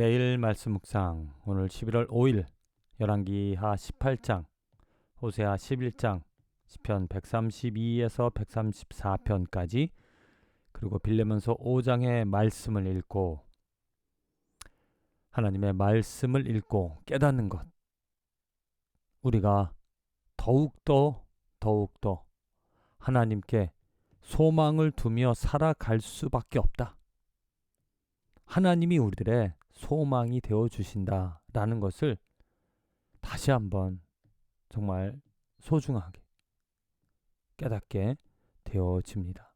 매일 말씀 묵상. 오늘 11월 5일 열왕기하 18장, 호세아 11장, 시편 132에서 134편까지, 그리고 빌레몬서 5장의 말씀을 읽고 하나님의 말씀을 읽고 깨닫는 것, 우리가 더욱더 하나님께 소망을 두며 살아갈 수밖에 없다. 하나님이 우리들의 소망이 되어 주신다라는 것을 다시 한번 정말 소중하게 깨닫게 되어집니다.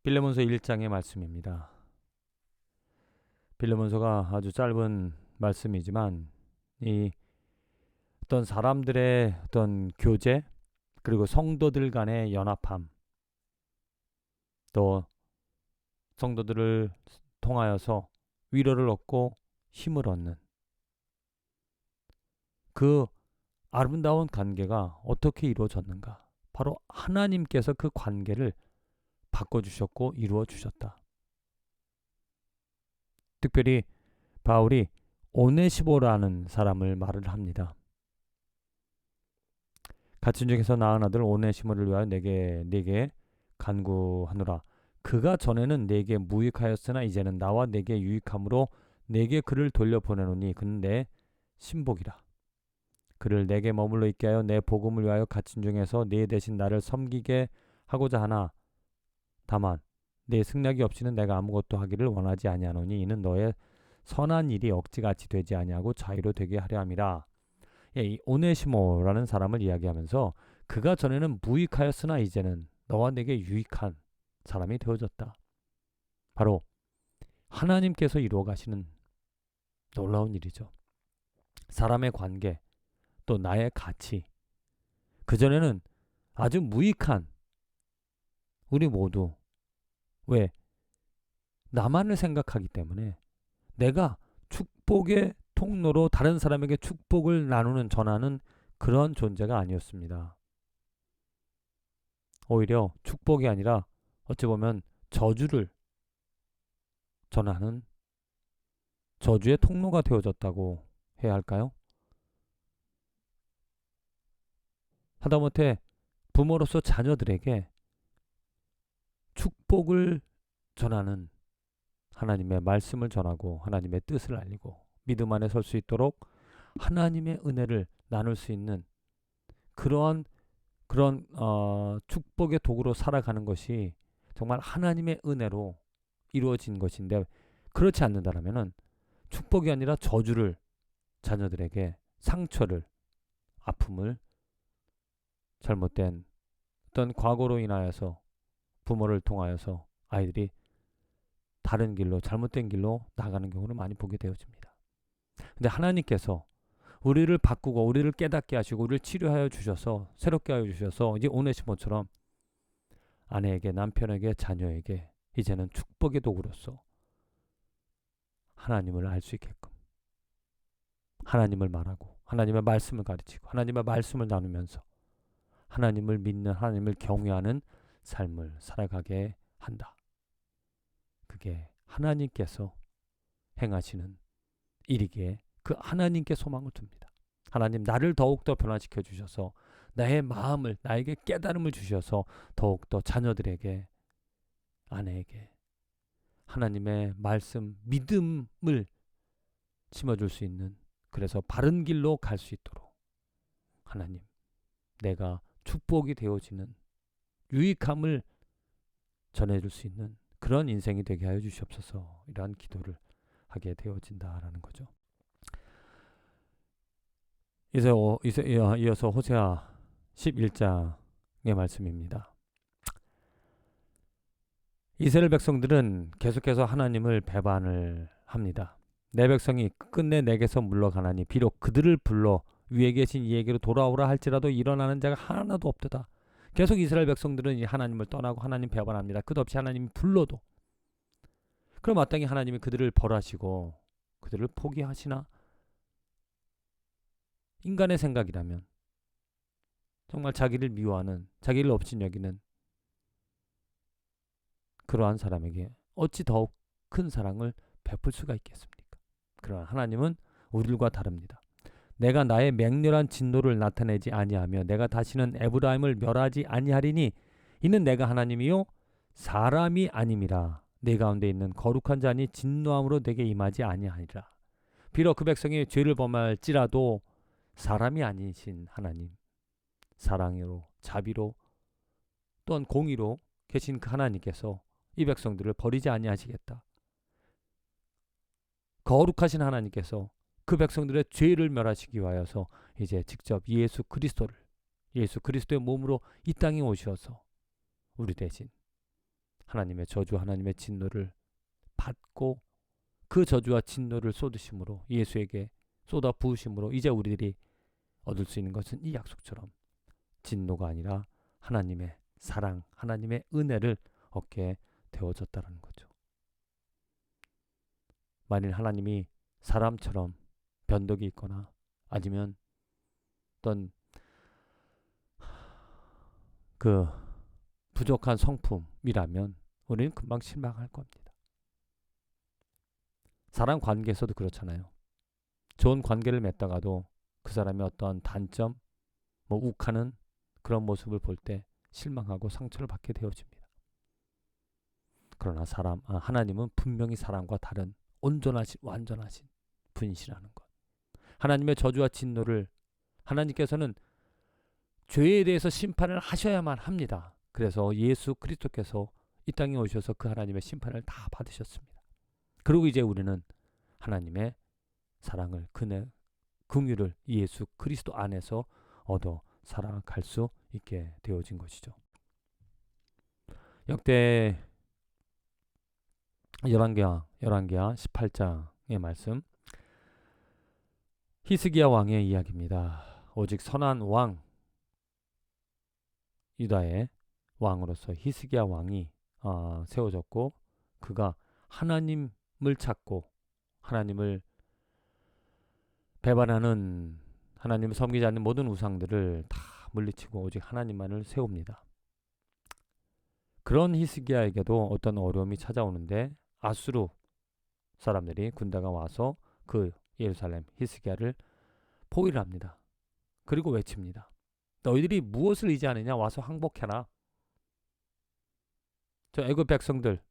빌레몬서 1장의 말씀입니다. 빌레몬서가 아주 짧은 말씀이지만 이 어떤 사람들의 어떤 교제, 그리고 성도들 간의 연합함, 또 성도들을 통하여서 위로를 얻고 힘을 얻는 그 아름다운 관계가 어떻게 이루어졌는가? 바로 하나님께서 그 관계를 바꿔주셨고 이루어 주셨다. 특별히 바울이 오네시모라는 사람을 말을 합니다. 갇힌 중에서 낳은 아들 오네시모를 위하여 내게 간구하노라. 그가 전에는 내게 무익하였으나 이제는 나와 내게 유익함으로 내게 그를 돌려보내노니 그는 내 신복이라. 그를 내게 머물러 있게 하여 내 복음을 위하여 갇힌 중에서 네 대신 나를 섬기게 하고자 하나 다만 네 승낙이 없이는 내가 아무것도 하기를 원하지 아니하노니 이는 너의 선한 일이 억지같이 되지 아니하고 자유로 되게 하려 함이라. 이 오네시모라는 사람을 이야기하면서 그가 전에는 무익하였으나 이제는 너와 내게 유익한 사람이 되어졌다. 바로 하나님께서 이루어 가시는 놀라운 일이죠. 사람의 관계, 또 나의 가치, 그전에는 아주 무익한 우리 모두, 왜? 나만을 생각하기 때문에 내가 축복의 통로로 다른 사람에게 축복을 나누는, 전하는 그런 존재가 아니었습니다. 오히려 축복이 아니라 어찌 보면 저주를 전하는 저주의 통로가 되어졌다고 해야 할까요? 하다못해 부모로서 자녀들에게 축복을 전하는, 하나님의 말씀을 전하고 하나님의 뜻을 알리고 믿음 안에 설 수 있도록 하나님의 은혜를 나눌 수 있는 그런 축복의 도구로 살아가는 것이 정말 하나님의 은혜로 이루어진 것인데, 그렇지 않는다면은 축복이 아니라 저주를, 자녀들에게 상처를, 아픔을, 잘못된 어떤 과거로 인하여서 부모를 통하여서 아이들이 다른 길로, 잘못된 길로 나가는 경우를 많이 보게 되어집니다. 근데 하나님께서 우리를 바꾸고 우리를 깨닫게 하시고 우리를 치료하여 주셔서, 새롭게 하여 주셔서 이제 오네시모처럼 아내에게, 남편에게, 자녀에게 이제는 축복의 도구로서 하나님을 알 수 있게끔 하나님을 말하고 하나님의 말씀을 가르치고 하나님의 말씀을 나누면서 하나님을 믿는, 하나님을 경외하는 삶을 살아가게 한다. 그게 하나님께서 행하시는 일이기에 그 하나님께 소망을 둡니다. 하나님, 나를 더욱더 변화시켜 주셔서 나의 마음을, 나에게 깨달음을 주셔서 더욱더 자녀들에게, 아내에게 하나님의 말씀, 믿음을 심어줄 수 있는, 그래서 바른 길로 갈 수 있도록 하나님, 내가 축복이 되어지는, 유익함을 전해줄 수 있는 그런 인생이 되게 하여 주시옵소서. 이러한 기도를 하게 되어진다라는 거죠. 이어서 호세아 11장의 말씀입니다. 이스라엘 백성들은 계속해서 하나님을 배반을 합니다. 내 백성이 끝내 내게서 물러가나니 비록 그들을 불러 위에 계신 이에게로 돌아오라 할지라도 일어나는 자가 하나도 없도다. 계속 이스라엘 백성들은 이 하나님을 떠나고 하나님 배반합니다. 끝없이 하나님이 불러도. 그럼 마땅히 하나님이 그들을 벌하시고 그들을 포기하시나? 인간의 생각이라면, 정말 자기를 미워하는, 자기를 업신여기는 그러한 사람에게 어찌 더욱 큰 사랑을 베풀 수가 있겠습니까? 그러나 하나님은 우리들과 다릅니다. 내가 나의 맹렬한 진노를 나타내지 아니하며 내가 다시는 에브라임을 멸하지 아니하리니 이는 내가 하나님이요 사람이 아님이라. 내 가운데 있는 거룩한 자니 진노함으로 내게 임하지 아니하리라. 비록 그 백성이 죄를 범할지라도 사람이 아니신 하나님, 사랑으로 자비로 또한 공의로 계신 그 하나님께서 이 백성들을 버리지 아니하시겠다. 거룩하신 하나님께서 그 백성들의 죄를 멸하시기 위하여서 이제 직접 예수 그리스도의 몸으로 이 땅에 오셔서 우리 대신 하나님의 저주, 하나님의 진노를 받고 그 저주와 진노를 쏟으심으로 예수에게 쏟아 부으심으로 이제 우리들이 얻을 수 있는 것은 이 약속처럼 진노가 아니라 하나님의 사랑, 하나님의 은혜를 얻게 되어졌다는 거죠. 만일 하나님이 사람처럼 변덕이 있거나 아니면 어떤 그 부족한 성품이라면 우리는 금방 실망할 겁니다. 사람 관계에서도 그렇잖아요. 좋은 관계를 맺다가도 그 사람의 어떤 단점, 욱하는 그런 모습을 볼 때 실망하고 상처를 받게 되어집니다. 그러나 하나님은 분명히 사람과 다른 온전하신 완전하신 분이시라는 것. 하나님의 저주와 진노를 하나님께서는 죄에 대해서 심판을 하셔야만 합니다. 그래서 예수 그리스도께서 이 땅에 오셔서 그 하나님의 심판을 다 받으셨습니다. 그리고 이제 우리는 하나님의 사랑을 긍휼을 예수 그리스도 안에서 얻어 살아갈 수 있게 되어진 것이죠. 역대 열왕기하 18장의 말씀, 히스기야 왕의 이야기입니다. 오직 선한 왕, 유다의 왕으로서 히스기야 왕이 세워졌고 그가 하나님을 찾고 하나님을 배반하는, 하나님을 섬기지 않는 모든 우상들을 다 물리치고 오직 하나님만을 세웁니다. 그런 히스기야에게도 어떤 어려움이 찾아오는데 아수르 사람들이 군대가 와서 그 예루살렘 히스기야를 포위를 합니다. 그리고 외칩니다. 너희들이 무엇을 의지하느냐? 와서 항복해라. 저 애굽 백성들처럼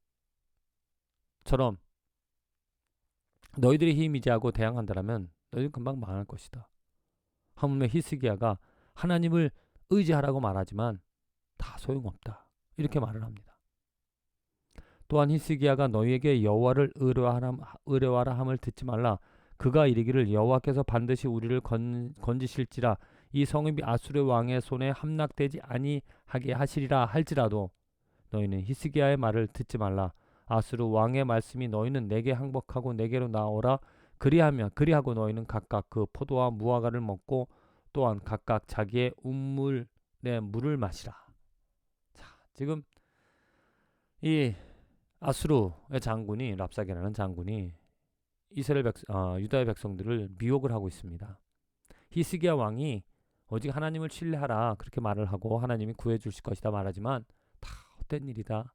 너희들이 힘 의지하고 대항한다면 너희는 금방 망할 것이다. 하물며 히스기야가 하나님을 의지하라고 말하지만 다 소용없다. 이렇게 말을 합니다. 또한 히스기야가 너희에게 여호와를 의뢰하라 함을 듣지 말라. 그가 이르기를 여호와께서 반드시 우리를 건지실지라 이 성읍이 아수르 왕의 손에 함락되지 아니하게 하시리라 할지라도 너희는 히스기야의 말을 듣지 말라. 아수르 왕의 말씀이 너희는 내게 항복하고 내게로 나오라. 그리하고 너희는 각각 그 포도와 무화과를 먹고 또한 각각 자기의 운물의 물을 마시라. 자, 지금 이 아수르의 장군이, 랍사게라는 장군이 유다의 백성들을 미혹을 하고 있습니다. 히스기야 왕이 오직 하나님을 신뢰하라 그렇게 말을 하고 하나님이 구해주실 것이다 말하지만 다 헛된 일이다.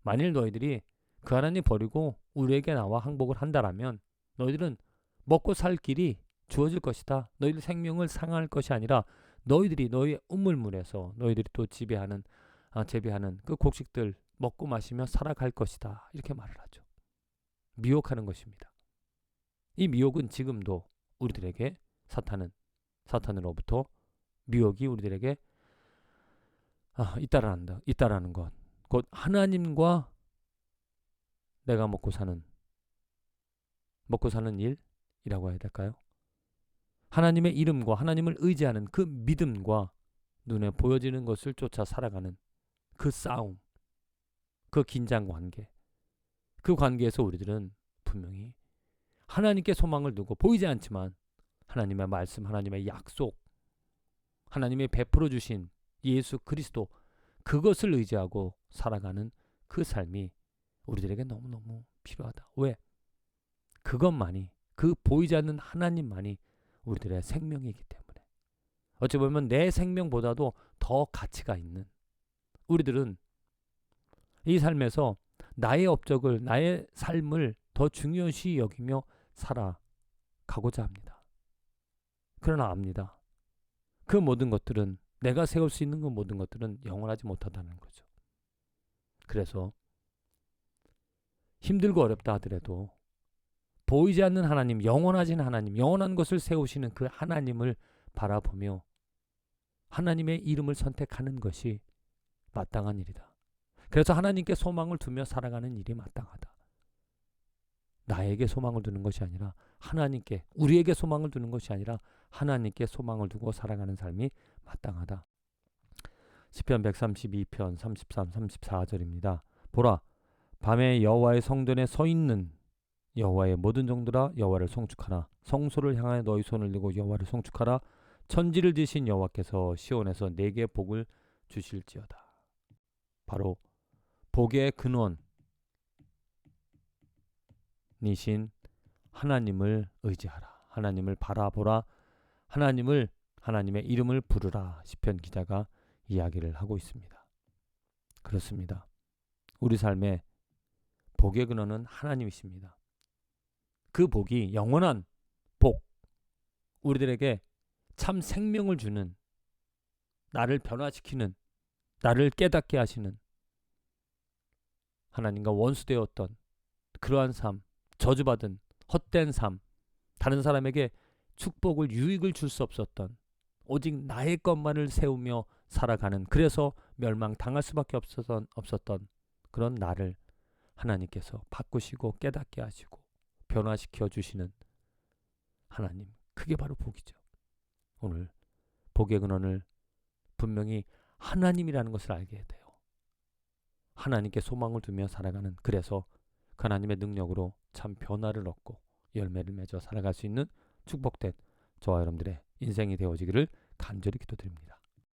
만일 너희들이 그 하나님 버리고 우리에게 나와 항복을 한다라면 너희들은 먹고 살 길이 주어질 것이다. 너희들 생명을 상할 것이 아니라 너희들이 너희의 우물물에서 너희들이 또 재배하는 그 곡식들 먹고 마시며 살아갈 것이다. 이렇게 말을 하죠. 미혹하는 것입니다. 이 미혹은 지금도 우리들에게 사탄으로부터 미혹이 우리들에게 있다라는 것. 곧 하나님과 내가 먹고 사는 일이라고 해야 될까요? 하나님의 이름과 하나님을 의지하는 그 믿음과 눈에 보여지는 것을 쫓아 살아가는 그 싸움, 그 긴장 관계, 그 관계에서 우리들은 분명히 하나님께 소망을 두고 보이지 않지만 하나님의 말씀, 하나님의 약속, 하나님의 베풀어 주신 예수 그리스도, 그것을 의지하고 살아가는 그 삶이 우리들에게 너무너무 필요하다. 왜? 그것만이, 그 보이지 않는 하나님만이 우리들의 생명이기 때문에, 어찌 보면 내 생명보다도 더 가치가 있는, 우리들은 이 삶에서 나의 업적을, 나의 삶을 더 중요시 여기며 살아가고자 합니다. 그러나 압니다. 그 모든 것들은, 내가 세울 수 있는 그 모든 것들은 영원하지 못하다는 거죠. 그래서 힘들고 어렵다 하더라도 보이지 않는 하나님, 영원하신 하나님, 영원한 것을 세우시는 그 하나님을 바라보며 하나님의 이름을 선택하는 것이 마땅한 일이다. 그래서 하나님께 소망을 두며 살아가는 일이 마땅하다. 나에게 소망을 두는 것이 아니라 하나님께, 우리에게 소망을 두는 것이 아니라 하나님께 소망을 두고 살아가는 삶이 마땅하다. 시편 132편 33, 34절입니다. 보라, 밤에 여호와의 성전에 서 있는 여호와의 모든 종들아 여호와를 송축하라. 성소를 향하여 너희 손을 들고 여호와를 송축하라. 천지를 지으신 여호와께서 시온에서 내게 복을 주실지어다. 바로 복의 근원이신 하나님을 의지하라. 하나님을 바라보라. 하나님의 이름을 부르라. 시편 기자가 이야기를 하고 있습니다. 그렇습니다. 우리 삶의 복의 근원은 하나님이십니다. 그 복이 영원한 복, 우리들에게 참 생명을 주는, 나를 변화시키는, 나를 깨닫게 하시는, 하나님과 원수되었던 그러한 삶, 저주받은 헛된 삶, 다른 사람에게 축복을, 유익을 줄 수 없었던, 오직 나의 것만을 세우며 살아가는, 그래서 멸망당할 수밖에 없었던 그런 나를 하나님께서 바꾸시고 깨닫게 하시고 변화시켜 주시는 하나님, 그게 바로 복이죠. 오늘 복의 근원을 분명히 하나님이라는 것을 알게 돼요. 하나님께 소망을 두며 살아가는, 그래서 하나님의 능력으로 참 변화를 얻고 열매를 맺어 살아갈 수 있는 축복된 저와 여러분들의 인생이 되어지기를 간절히 기도드립니다.